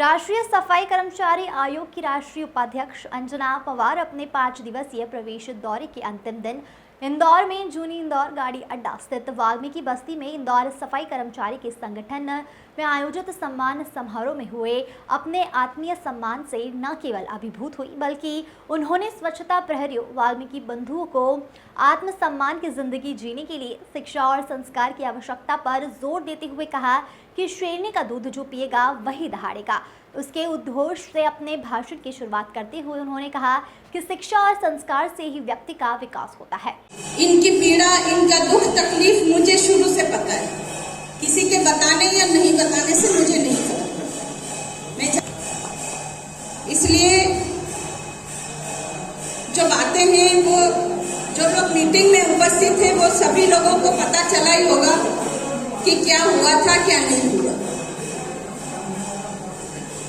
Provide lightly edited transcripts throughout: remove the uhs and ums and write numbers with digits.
राष्ट्रीय सफाई कर्मचारी आयोग की राष्ट्रीय उपाध्यक्ष अंजना पवार अपने 5 दिवसीय प्रवेश दौरे के अंतिम दिन इंदौर में जूनी इंदौर गाड़ी अड्डा स्थित वाल्मीकि बस्ती में इंदौर सफाई कर्मचारी के संगठन में आयोजित सम्मान समारोह में हुए अपने आत्मीय सम्मान से न केवल अभिभूत हुई बल्कि उन्होंने स्वच्छता प्रहरियों वाल्मीकि बंधुओं को आत्मसम्मान की जिंदगी जीने के लिए शिक्षा और संस्कार की आवश्यकता पर जोर देते हुए कहा कि शेरनी का दूध जो पिएगा वही दहाड़ेगा। उसके उद्घोष से अपने भाषण की शुरुआत करते हुए उन्होंने कहा कि शिक्षा और संस्कार से ही व्यक्ति का विकास होता है। इनकी पीड़ा, इनका दुख तकलीफ मुझे शुरू से पता है, किसी के बताने या नहीं बताने से मुझे नहीं पता। इसलिए जो बातें हैं वो जो लोग मीटिंग में उपस्थित थे वो सभी लोगों को पता चला ही होगा कि क्या हुआ था क्या नहीं हुआ।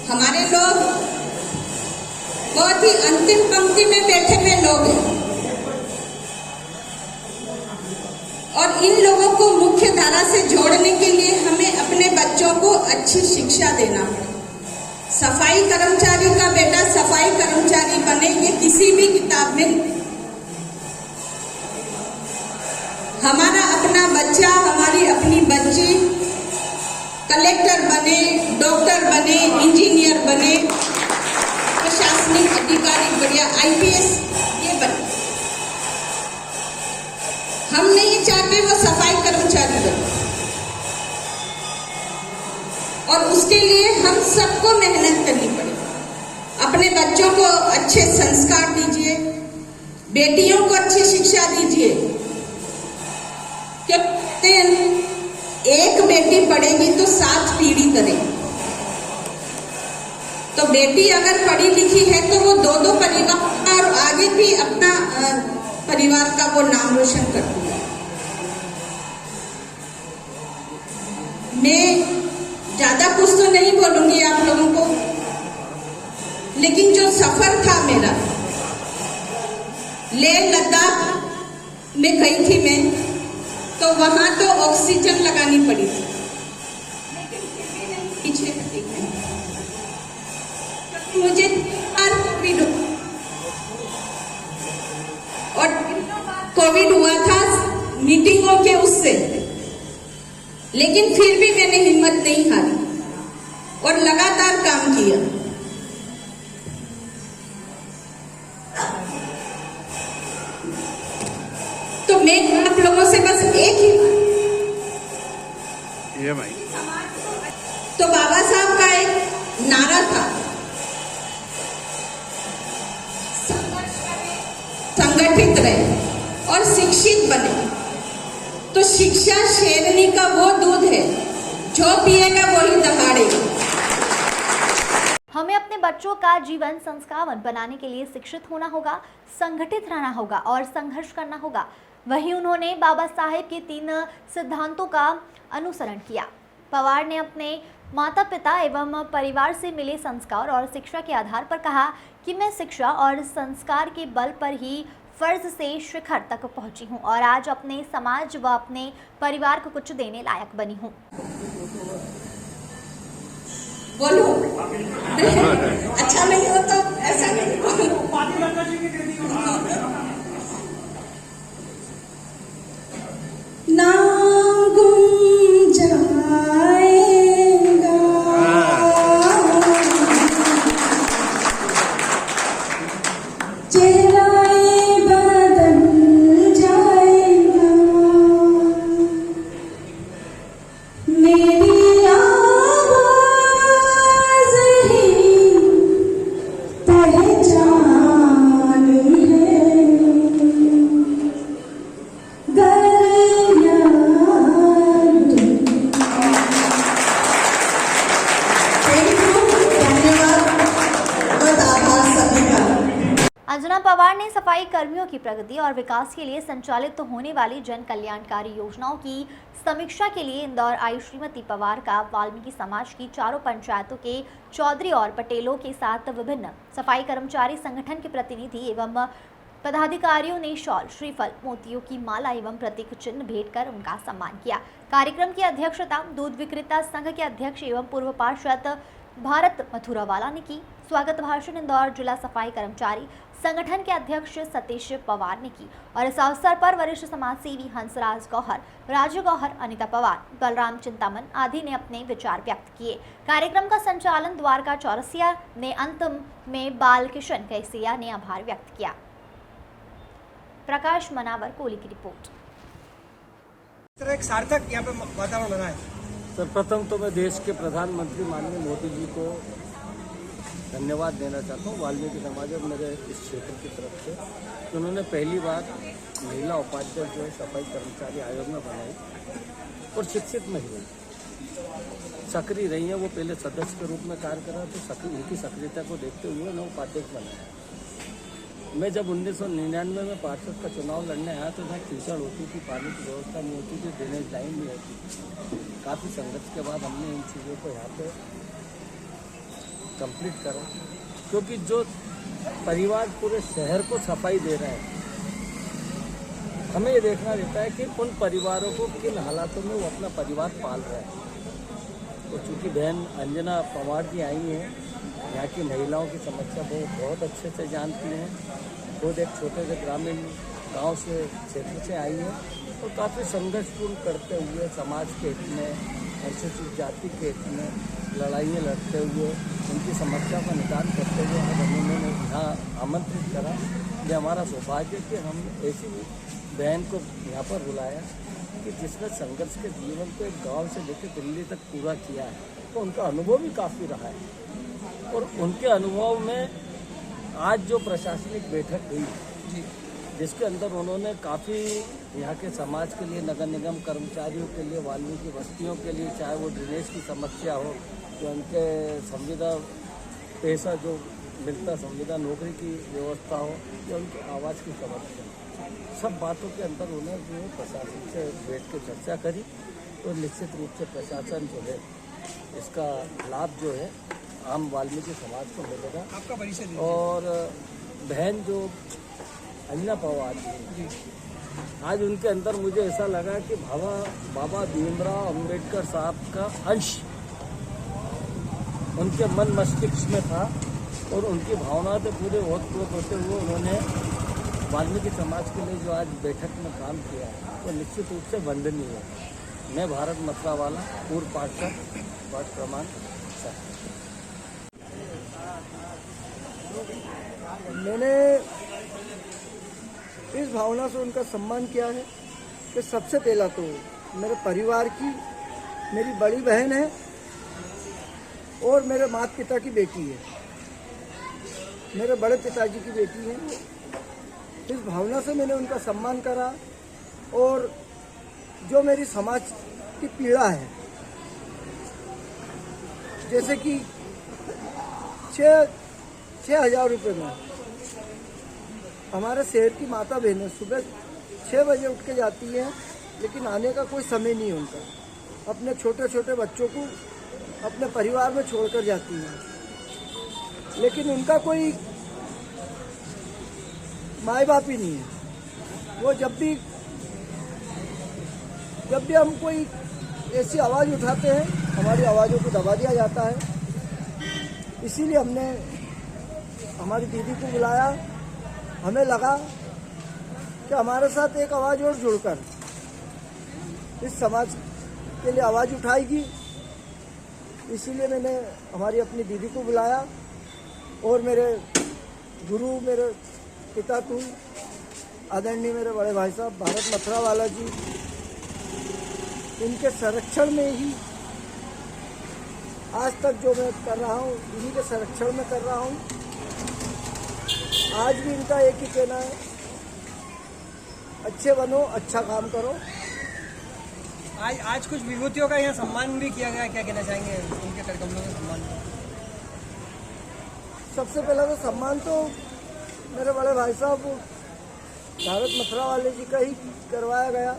हमारे लोग बहुत ही अंतिम पंक्ति में बैठे हुए लोग हैं और इन लोगों को मुख्य धारा से जोड़ने के लिए हमें अपने बच्चों को अच्छी शिक्षा देना है। सफाई कर्मचारी का बेटा सफाई कर्मचारी बने ये किसी भी किताब में नहीं। हमारा अपना बच्चा, हमारी अपनी बच्ची कलेक्टर बने, डॉक्टर बने, इंजीनियर बने, प्रशासनिक अधिकारी बढ़िया आईपीएस ये बने। हम नहीं चाहते वो सफाई कर्मचारी बने और उसके लिए हम सबको मेहनत करनी पड़ेगी। अपने बच्चों को अच्छे संस्कार दीजिए, बेटियों को अच्छी शिक्षा दीजिए। कहते हैं एक बेटी पढ़ेगी तो 7 पीढ़ी करेगी। तो बेटी अगर पढ़ी लिखी है तो वो 2-2 परिवार और आगे भी अपना परिवार का वो नाम रोशन करती है। मैं ज्यादा कुछ तो नहीं बोलूंगी आप लोगों को, लेकिन जो सफर था मेरा, लेह लद्दाख में गई थी मैं, तो वहां तो ऑक्सीजन लगानी पड़ी थी, लेकिन फिर भी नहीं पीछे हटी मैं, क्योंकि मुझे कोविड हुआ था मीटिंगों के उससे, लेकिन फिर भी मैंने हिम्मत नहीं हारी और लगातार काम किया। तो मैं आप लोगों से बस एक ही भाई, तो बाबा साहब का एक नारा था, संगठित रहे और शिक्षित बने। तो शिक्षा शेरनी का वो दूध है जो पिएगा वही दहाड़ेगा। हमें अपने बच्चों का जीवन संस्कारवान बनाने के लिए शिक्षित होना होगा, संगठित रहना होगा और संघर्ष करना होगा। वहीं उन्होंने बाबा साहेब के 3 सिद्धांतों का अनुसरण किया। पवार ने अपने माता पिता एवं परिवार से मिले संस्कार और शिक्षा के आधार पर कहा कि मैं शिक्षा और संस्कार के बल पर ही फर्ज से शिखर तक पहुंची हूं और आज अपने समाज व अपने परिवार को कुछ देने लायक बनी हूं। बोलो अच्छा नहीं हो तो ऐसा नहीं बोलो। नाम गुम जाएगा, चेहराए बदल जाएगा, मेरी आवाज़ ही पहचान अंजना पवार ने सफाई कर्मियों की प्रगति और विकास के लिए संचालित होने वाली जन कल्याणकारी योजनाओं की समीक्षा के लिए इंदौर आई। श्रीमती पवार का वाल्मीकि समाज की 4 पंचायतों के चौधरी और पटेलों के साथ विभिन्न सफाई कर्मचारी संगठन के प्रतिनिधि एवं पदाधिकारियों ने शॉल, श्रीफल, मोतियों की माला एवं प्रतीक चिन्ह भेंट कर उनका सम्मान किया। कार्यक्रम की अध्यक्षता दूध विक्रेता संघ के अध्यक्ष एवं पूर्व पार्षद भारत मथुरावाला ने की। स्वागत भाषण इंदौर जिला सफाई कर्मचारी संगठन के अध्यक्ष सतीश पवार ने की और इस अवसर पर वरिष्ठ समाज सेवी हंसराज गौहर, राजू गौहर, अनिता पवार, बलराम चिंतामन आदि ने अपने विचार व्यक्त किए। कार्यक्रम का संचालन द्वारका चौरसिया ने, अंत में बाल किशन कैसिया ने आभार व्यक्त किया। प्रकाश मनावर, कोली की रिपोर्ट। एक सार्थक यहाँ पे वातावरण बना है। सर्वप्रथम तो मैं देश के प्रधानमंत्री माननीय मोदी जी को धन्यवाद देना चाहता हूँ, वाल्मीकि समाज और मेरे इस क्षेत्र की तरफ से कि उन्होंने पहली बार महिला उपाध्यक्ष जो है सफाई कर्मचारी आयोग में बनाई और शिक्षित महिला सक्रिय रही है। वो पहले सदस्य के रूप में कार्य कर रहा तो उनकी सक्रियता को देखते हुए उन्हें उपाध्यक्ष बनाया। मैं जब 1999 में पार्षद का चुनाव लड़ने आया तो जहाँ कीचड़ होती थी, पानी की व्यवस्था नहीं होती थी, ड्रेनेज लाइन नहीं होती। काफ़ी संघर्ष के बाद हमने इन चीज़ों को यहाँ पे कंप्लीट करा, क्योंकि जो परिवार पूरे शहर को सफाई दे रहे हैं, हमें ये देखना रहता है कि उन परिवारों को किन हालातों में वो अपना परिवार पाल रहे हैं। तो चूँकि बहन अंजना पवार जी आई हैं, यहाँ की महिलाओं की समस्या वो बहुत अच्छे से जानती हैं। खुद एक छोटे से ग्रामीण गांव से क्षेत्र से आई है और काफ़ी संघर्षपूर्ण करते हुए समाज के हित में, अनुसूचित जाति के हित में लड़ाइयाँ लड़ते हुए उनकी समस्या का निदान करते हुए आज उन्होंने यहाँ आमंत्रित करा। ये हमारा सौभाग्य कि हम ऐसी बहन को यहाँ पर बुलाया कि जिसने संघर्ष के जीवन को एक गाँव से लेकर दिल्ली तक पूरा किया है। तो उनका अनुभव भी काफ़ी रहा है और उनके अनुभव में आज जो प्रशासनिक बैठक हुई जिसके अंदर उन्होंने काफ़ी यहाँ के समाज के लिए, नगर निगम कर्मचारियों के लिए, वाल्मीकि बस्तियों के लिए, चाहे वो ड्रेनेज की समस्या हो या उनके संविदा पैसा जो मिलता संविदा नौकरी की व्यवस्था हो या उनके आवाज़ की समस्या, सब बातों के अंदर उन्हें जो है प्रशासन से बैठ के चर्चा करी। तो निश्चित रूप से प्रशासन जो है इसका लाभ जो है आम वाल्मीकि समाज को मिलेगा। आपका परिचय और बहन जो अंजना पवार जी, आज उनके अंदर मुझे ऐसा लगा कि बाबा भीमराव अंबेडकर साहब का अंश उनके मन मस्तिष्क में था और उनकी भावना से पूरे ओतप्रोत होते हुए उन्होंने वाल्मीकि समाज के लिए जो आज बैठक में काम किया है वो निश्चित रूप से वंदनीय है। मैं भारत मथुरावाला, पूर्व पार्षद, वार्ड क्रमांक 7। मैंने इस भावना से उनका सम्मान किया है कि सबसे पहला तो मेरे परिवार की मेरी बड़ी बहन है और मेरे माता पिता की बेटी है, मेरे बड़े पिताजी की बेटी है। इस भावना से मैंने उनका सम्मान करा और जो मेरी समाज की पीड़ा है, जैसे कि 6,000 रुपये में हमारे शहर की माता बहनें सुबह 6 बजे उठ के जाती हैं, लेकिन आने का कोई समय नहीं है उनका। अपने छोटे छोटे बच्चों को अपने परिवार में छोड़कर जाती हैं, लेकिन उनका कोई माँ बाप ही नहीं है। वो जब भी हम कोई ऐसी आवाज़ उठाते हैं, हमारी आवाज़ों को दबा दिया जाता है। इसीलिए हमने हमारी दीदी को बुलाया। हमें लगा कि हमारे साथ एक आवाज़ और जुड़कर इस समाज के लिए आवाज़ उठाएगी। इसीलिए मैंने हमारी अपनी दीदी को बुलाया और मेरे गुरु, मेरे पिता तू आदरणीय मेरे बड़े भाई साहब भारत मथुरावाला जी, इनके संरक्षण में ही आज तक जो मैं कर रहा हूँ, इन्हीं के संरक्षण में कर रहा हूँ। आज भी इनका एक ही कहना है, अच्छे बनो, अच्छा काम करो। आज कुछ विभूतियों का यहाँ सम्मान भी किया गया, क्या कहना चाहेंगे उनके कार्यक्रमों के सम्मान? सबसे पहला तो सम्मान तो मेरे बड़े भाई साहब भारत मथुरावाले जी का ही करवाया गया,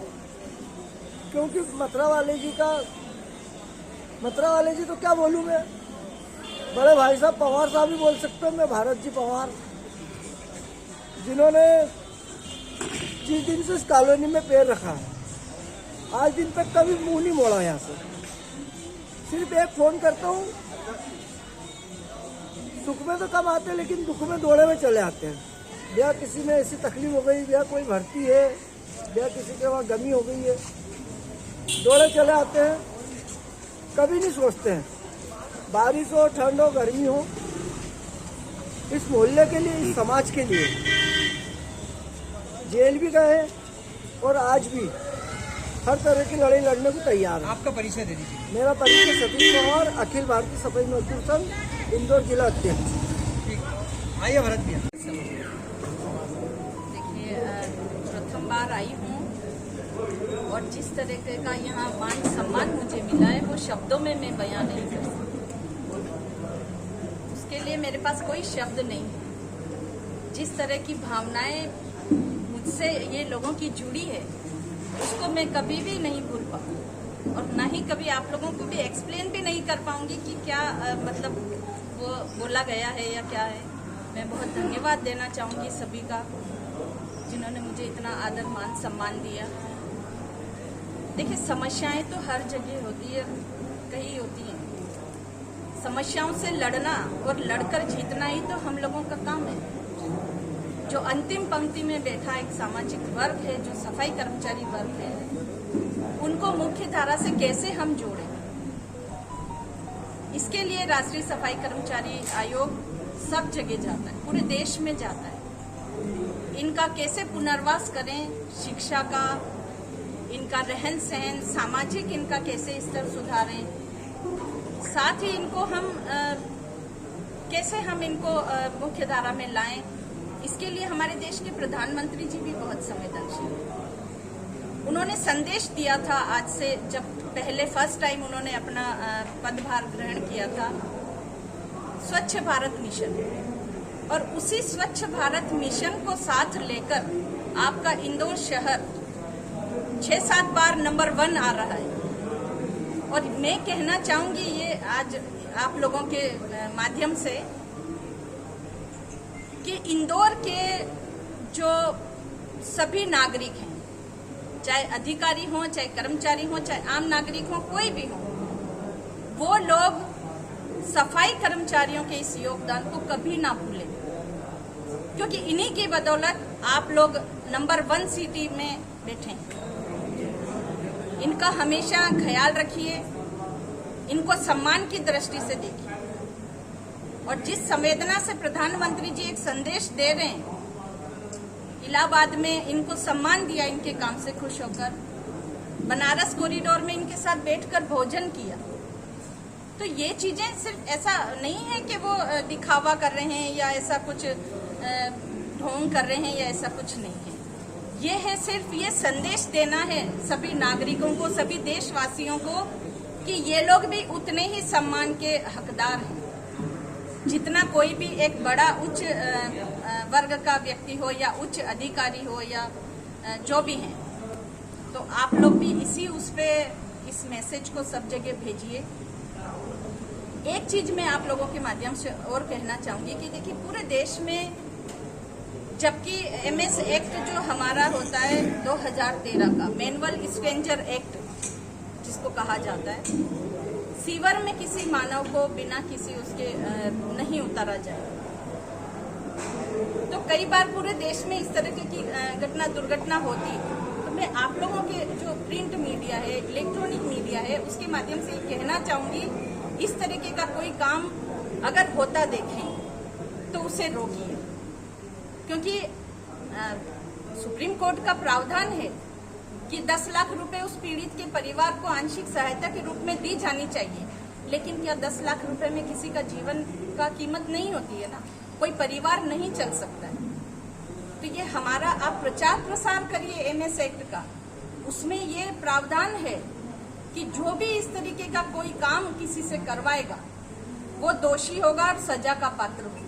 क्योंकि मथुरावाले जी तो क्या बोलूँ मैं, बड़े भाई साहब पवार साहब भी बोल सकते हो। मैं भारत जी पवार, जिन्होंने जिस दिन से इस कॉलोनी में पैर रखा है, आज दिन तक कभी मुंह नहीं मोड़ा। यहाँ से सिर्फ एक फ़ोन करता हूँ सुख में तो कम आते हैं, लेकिन दुख में दौड़े में चले आते हैं। या किसी में ऐसी तकलीफ हो गई, या कोई भर्ती है, या किसी के वहाँ गमी हो गई है, दौड़े चले आते हैं। कभी नहीं सोचते हैं बारिश हो, ठंड हो, गर्मी हो, इस मोहल्ले के लिए, इस समाज के लिए जेल भी गए और आज भी हर तरह की लड़ाई लड़ने को तैयार है। आपका परिचय दे दीजिए। मेरा परिचय सतीश पवार, अखिल भारतीय सफाई मजदूर संघ, इंदौर जिला अध्यक्ष। ठीक, आइए भरत भैया। देखिए, प्रथम बार आई हूँ और जिस तरह का यहाँ मान सम्मान मुझे मिला है वो शब्दों में मैं बयां नहीं कर सकती। उसके लिए मेरे पास कोई शब्द नहीं है। जिस तरह की भावनाएं मुझसे ये लोगों की जुड़ी है उसको मैं कभी भी नहीं भूल पाऊँ और ना ही कभी आप लोगों को भी एक्सप्लेन भी नहीं कर पाऊंगी कि क्या मतलब वो बोला गया है या क्या है। मैं बहुत धन्यवाद देना चाहूँगी सभी का जिन्होंने मुझे इतना आदर मान सम्मान दिया। देखिए, समस्याएं तो हर जगह होती है, कहीं होती हैं। समस्याओं से लड़ना और लड़कर जीतना ही तो हम लोगों का काम है। जो अंतिम पंक्ति में बैठा एक सामाजिक वर्ग है, जो सफाई कर्मचारी वर्ग है, उनको मुख्य धारा से कैसे हम जोड़ें, इसके लिए राष्ट्रीय सफाई कर्मचारी आयोग सब जगह जाता है, पूरे देश में जाता है। इनका कैसे पुनर्वास करें, शिक्षा का, इनका रहन सहन, सामाजिक इनका कैसे स्तर सुधारें, साथ ही इनको हम कैसे हम इनको मुख्य धारा में लाएं, इसके लिए हमारे देश के प्रधानमंत्री जी भी बहुत संवेदनशील हैं। उन्होंने संदेश दिया था आज से, जब पहले फर्स्ट टाइम उन्होंने अपना पदभार ग्रहण किया था, स्वच्छ भारत मिशन, और उसी स्वच्छ भारत मिशन को साथ लेकर आपका इंदौर शहर 6-7 बार नंबर 1 आ रहा है। और मैं कहना चाहूंगी ये आज आप लोगों के माध्यम से कि इंदौर के जो सभी नागरिक हैं, चाहे अधिकारी हों, चाहे कर्मचारी हों, चाहे आम नागरिक हों, कोई भी हो, वो लोग सफाई कर्मचारियों के इस योगदान को कभी ना भूलें, क्योंकि इन्हीं की बदौलत आप लोग नंबर 1 सिटी में बैठे हैं। इनका हमेशा ख्याल रखिए, इनको सम्मान की दृष्टि से देखिए, और जिस संवेदना से प्रधानमंत्री जी एक संदेश दे रहे हैं, इलाहाबाद में इनको सम्मान दिया इनके काम से खुश होकर, बनारस कॉरिडोर में इनके साथ बैठकर भोजन किया, तो ये चीजें सिर्फ ऐसा नहीं है कि वो दिखावा कर रहे हैं या ऐसा कुछ ढोंग कर रहे हैं या ऐसा कुछ नहीं है। ये है सिर्फ ये संदेश देना है सभी नागरिकों को, सभी देशवासियों को, कि ये लोग भी उतने ही सम्मान के हकदार हैं जितना कोई भी एक बड़ा उच्च वर्ग का व्यक्ति हो या उच्च अधिकारी हो या जो भी हैं। तो आप लोग भी इस मैसेज को सब जगह भेजिए। एक चीज मैं आप लोगों के माध्यम से और कहना चाहूंगी कि देखिए, पूरे देश में जबकि MS एक्ट जो हमारा होता है 2013 का, मैनुअल स्ट्रेंजर एक्ट जिसको कहा जाता है, सीवर में किसी मानव को बिना किसी उसके नहीं उतारा जाए। तो कई बार पूरे देश में इस तरह की दुर्घटना होती है। तो मैं आप लोगों के जो प्रिंट मीडिया है, इलेक्ट्रॉनिक मीडिया है, उसके माध्यम से कहना चाहूंगी, इस तरीके का कोई काम अगर होता देखें तो उसे रोकिए, क्योंकि सुप्रीम कोर्ट का प्रावधान है कि 10 लाख रुपए उस पीड़ित के परिवार को आंशिक सहायता के रूप में दी जानी चाहिए। लेकिन क्या 10 लाख रुपए में किसी का जीवन का कीमत नहीं होती है ना? कोई परिवार नहीं चल सकता है। तो ये हमारा आप प्रचार प्रसार करिए MS एक्ट का, उसमें ये प्रावधान है कि जो भी इस तरीके का कोई काम किसी से करवाएगा वो दोषी होगा और सजा का पात्र होगा।